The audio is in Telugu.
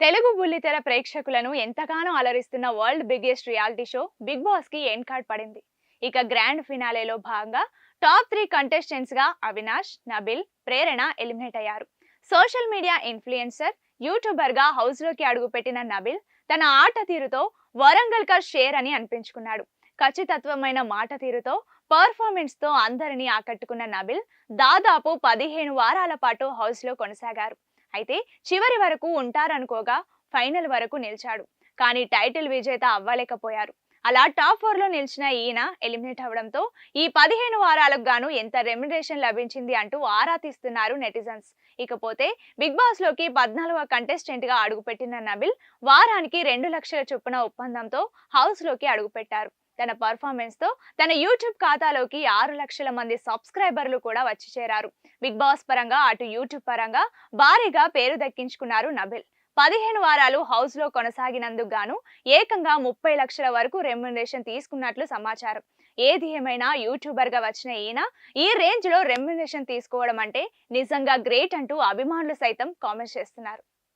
తెలుగు బుల్లితెర ప్రేక్షకులను ఎంతగానో అలరిస్తున్న world biggest reality show Bigg Boss కి ఎండ్ కార్డ్ పడింది. ఇక గ్రాండ్ ఫినాలేలో భాగంగా టాప్ 3 కంటెస్టెంట్స్ గా అవినాష్, నబిల్, ప్రేరణ ఎలిమినేట్ అయ్యారు. సోషల్ మీడియా ఇన్ఫ్లుయెన్సర్, యూట్యూబర్ గా హౌస్ లోకి అడుగుపెట్టిన నబిల్ తన ఆట తీరుతో వరంగల్ కర్ షేర్ అని అనిపించుకున్నాడు. ఖచ్చితత్వమైన మాట తీరుతో, పర్ఫార్మెన్స్ తో అందరినీ ఆకట్టుకున్న నబిల్ దాదాపు 15 వారాల పాటు హౌస్ లో కొనసాగారు. అయితే చివరి వరకు ఉంటారనుకోగా ఫైనల్ వరకు నిలిచాడు. కానీ టైటిల్ విజేత అవ్వలేకపోయారు. అలా టాప్ 4 లో నిలిచిన ఈయన ఎలిమినేట్ అవడంతో ఈ 15 వారాలకు గాను ఎంత రెమ్యునరేషన్ లభించింది అంటూ ఆరా తీస్తున్నారు నెటిజన్స్. ఇకపోతే బిగ్ బాస్ లోకి 14వ కంటెస్టెంట్ గా అడుగుపెట్టిన నబిల్ వారానికి 2 లక్షల చొప్పున ఒప్పందంతో హౌస్ లోకి అడుగుపెట్టారు. తన పర్ఫార్మెన్స్ తో తన యూట్యూబ్ ఖాతాలోకి 6 లక్షల మంది సబ్స్క్రైబర్లు కూడా వచ్చి చేరారు. బిగ్ బాస్ పరంగా అటు యూట్యూబ్ పరంగా భారీగా పేరు దక్కించుకున్నారు నబిల్. 15 వారాలు హౌస్ లో కొనసాగినందుకు గాను ఏకంగా 30 లక్షల వరకు రెమ్యునరేషన్ తీసుకున్నట్లు సమాచారం. ఏది ఏమైనా యూట్యూబర్ గా వచ్చిన ఈయన ఈ రేంజ్ లో రెమ్యునరేషన్ తీసుకోవడం అంటే నిజంగా గ్రేట్ అంటూ అభిమానులు సైతం కామెంట్స్ చేస్తున్నారు.